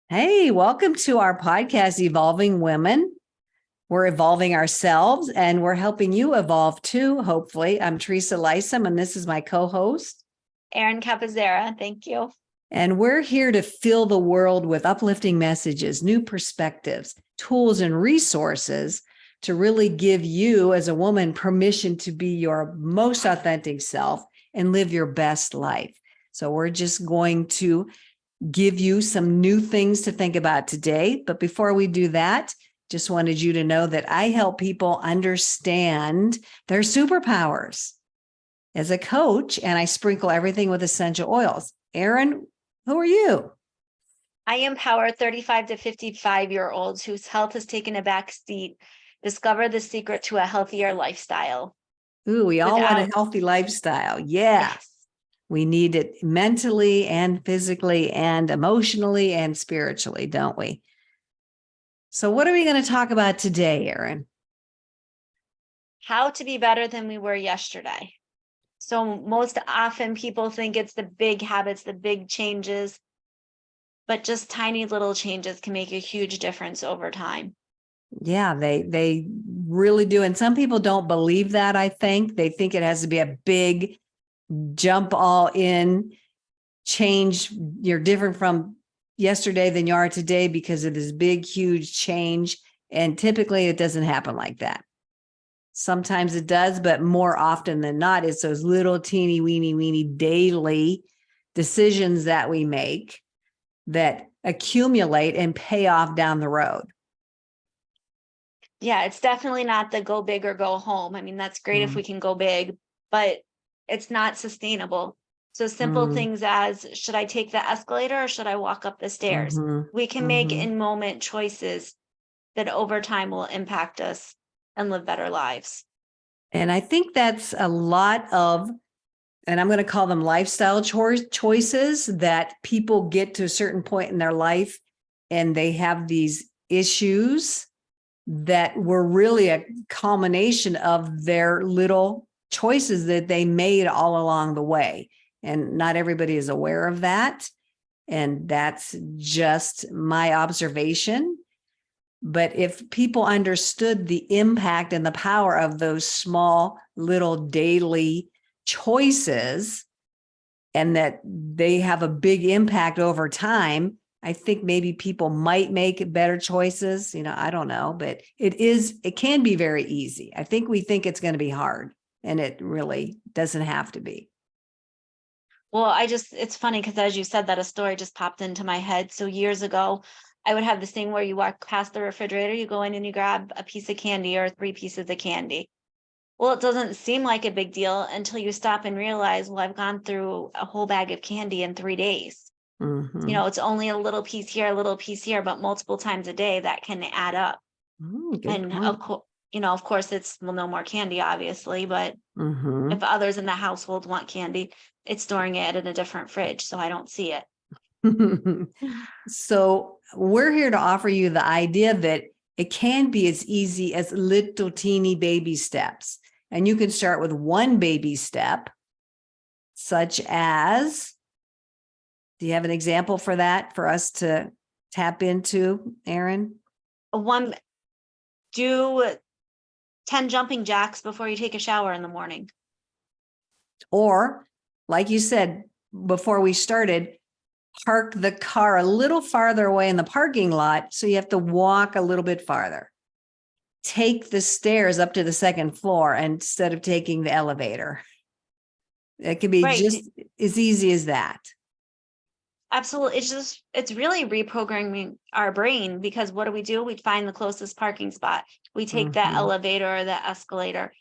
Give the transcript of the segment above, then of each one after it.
Hey, welcome to our podcast, Evolving Women. We're evolving ourselves and we're helping you evolve too, hopefully. I'm Teresa Lisum, and this is my co-host. Erin Capazerra, thank you. And we're here to fill the world with uplifting messages, new perspectives, tools, and resources to really give you as a woman permission to be your most authentic self and live your best life. So we're just going to give you some new things to think about today. But before we do that, just wanted you to know that I help people understand their superpowers as a coach, and I sprinkle everything with essential oils. Erin, who are you? I empower 35 to 55-year-olds whose health has taken a back seat, discover the secret to a healthier lifestyle. Ooh, we all want a healthy lifestyle. Yeah. Yes. We need it mentally and physically and emotionally and spiritually, don't we? So what are we going to talk about today, Erin? How to be better than we were yesterday. So most often people think it's the big habits, the big changes, but just tiny little changes can make a huge difference over time. Yeah, they really do. And some people don't believe that, I think. They think it has to be a big jump all in change. You're different from yesterday than you are today because of this big, huge change. And typically it doesn't happen like that. Sometimes it does, but more often than not, it's those little teeny weeny daily decisions that we make that accumulate and pay off down the road. Yeah, it's definitely not the go big or go home. I mean, that's great if we can go big, but it's not sustainable. So simple things as, should I take the escalator or should I walk up the stairs? We can make in moment choices that over time will impact us and live better lives. And I think that's a lot of, and I'm going to call them lifestyle choices that people get to a certain point in their life and they have these issues that were really a culmination of their little choices that they made all along the way. And not everybody is aware of that. And that's just my observation. But if people understood the impact and the power of those small little daily choices and that they have a big impact over time, I think maybe people might make better choices. I don't know, but it can be very easy. I think we think it's going to be hard, and it really doesn't have to be. Well, it's funny because as you said that, a story just popped into my head. So years ago, I would have this thing where you walk past the refrigerator, you go in and you grab a piece of candy or 3 pieces of candy. Well, it doesn't seem like a big deal until you stop and realize, well, I've gone through a whole bag of candy in 3 days. It's only a little piece here, but multiple times a day that can add up. And of course, it's no more candy, obviously, but if others in the household want candy, it's storing it in a different fridge, so I don't see it. So we're here to offer you the idea that it can be as easy as little teeny baby steps. And you can start with one baby step, such as, do you have an example for that for us to tap into, Erin? Do 10 jumping jacks before you take a shower in the morning. Or, like you said before we started, park the car a little farther away in the parking lot, so you have to walk a little bit farther. Take the stairs up to the second floor instead of taking the elevator. It can be just as easy as that. Absolutely. It's really reprogramming our brain, because what do? We find the closest parking spot. We take that elevator or the escalator.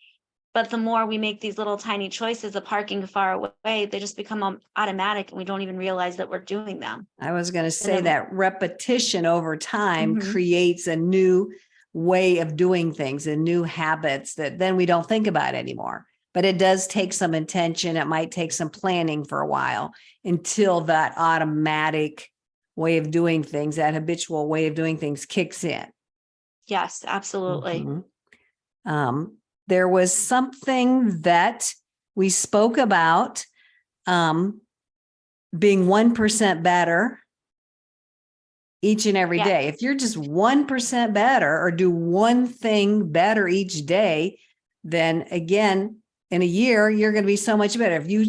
But the more we make these little tiny choices of parking far away, they just become automatic and we don't even realize that we're doing them. I was going to say that repetition over time creates a new way of doing things and new habits that then we don't think about anymore. But it does take some intention. It might take some planning for a while until that automatic way of doing things, that habitual way of doing things kicks in. Yes, absolutely. There was something that we spoke about being 1% better each and every Yeah. day. If you're just 1% better or do one thing better each day, then again, in a year, you're going to be so much better. If you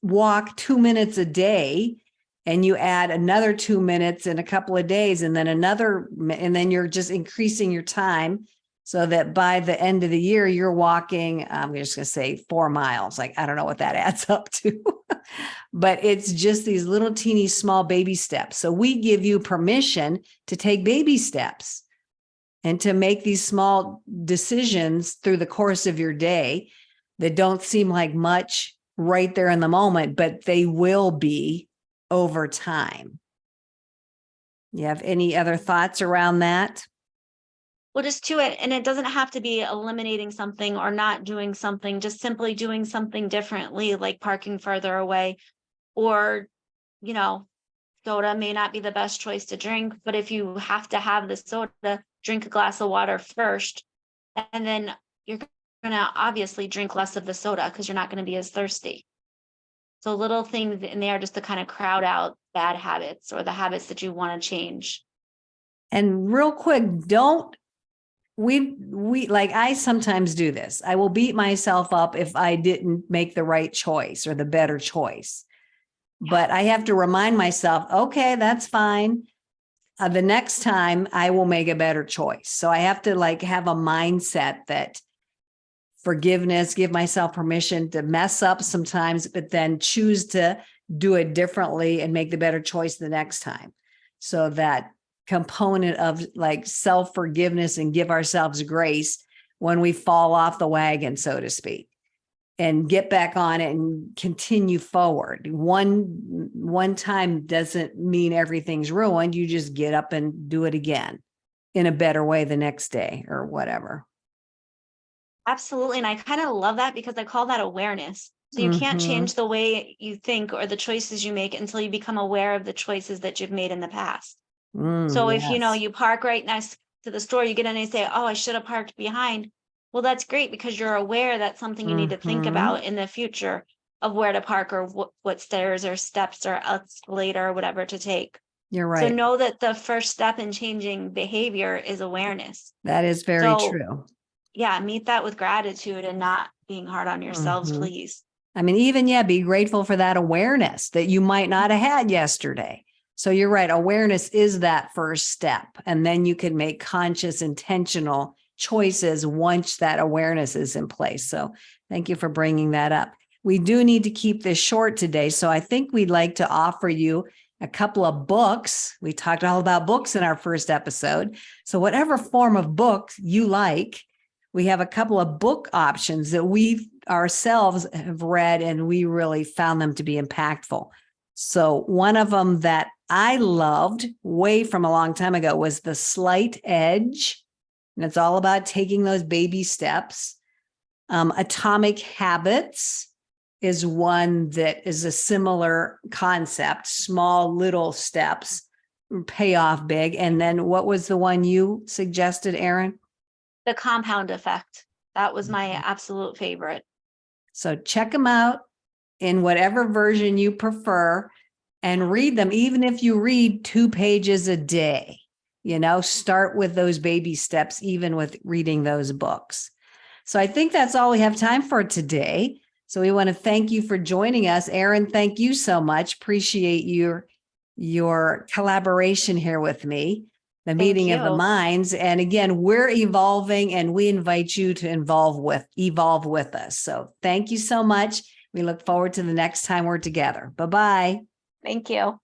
walk 2 minutes a day and you add another 2 minutes in a couple of days and then and then you're just increasing your time so that by the end of the year, you're walking, I'm just going to say 4 miles. Like, I don't know what that adds up to, but it's just these little teeny small baby steps. So we give you permission to take baby steps and to make these small decisions through the course of your day that don't seem like much right there in the moment, but they will be over time. You have any other thoughts around that? Well, just to it, and it doesn't have to be eliminating something or not doing something, just simply doing something differently, like parking further away, or, soda may not be the best choice to drink, but if you have to have the soda, drink a glass of water first, and then you're going to obviously drink less of the soda because you're not going to be as thirsty. So little things in there just to kind of crowd out bad habits or the habits that you want to change. And real quick, we like, I sometimes do this. I will beat myself up if I didn't make the right choice or the better choice. But I have to remind myself, okay, that's fine. The next time I will make a better choice. So I have to have a mindset that forgiveness, give myself permission to mess up sometimes, but then choose to do it differently and make the better choice the next time. So that component of self-forgiveness and give ourselves grace when we fall off the wagon, so to speak, and get back on it and continue forward. One time doesn't mean everything's ruined. You just get up and do it again in a better way the next day or whatever. Absolutely. And I kind of love that because I call that awareness. So you can't change the way you think or the choices you make until you become aware of the choices that you've made in the past. So if Yes. you park right next to the store, you get in and you say, oh, I should have parked behind. Well, that's great because you're aware that's something you need to think about in the future of where to park or what stairs or steps or escalator or whatever to take. You're So right. know that the first step in changing behavior is awareness. That is very true. Yeah, meet that with gratitude and not being hard on yourselves, please. I mean, even, be grateful for that awareness that you might not have had yesterday. So you're right. Awareness is that first step. And then you can make conscious, intentional choices once that awareness is in place. So thank you for bringing that up. We do need to keep this short today. So I think we'd like to offer you a couple of books. We talked all about books in our first episode. So whatever form of book you like, we have a couple of book options that we ourselves have read and we really found them to be impactful. So one of them that I loved way from a long time ago was The Slight Edge. And it's all about taking those baby steps. Atomic Habits is one that is a similar concept, small little steps pay off big. And then what was the one you suggested, Erin? The Compound Effect. That was my absolute favorite. So check them out in whatever version you prefer and read them. Even if you read 2 pages a day, start with those baby steps, even with reading those books. So I think that's all we have time for today. So we want to thank you for joining us. Erin, thank you so much. Appreciate your collaboration here with me. The meeting of the minds. And again, we're evolving and we invite you to evolve with us. So thank you so much. We look forward to the next time we're together. Bye-bye. Thank you.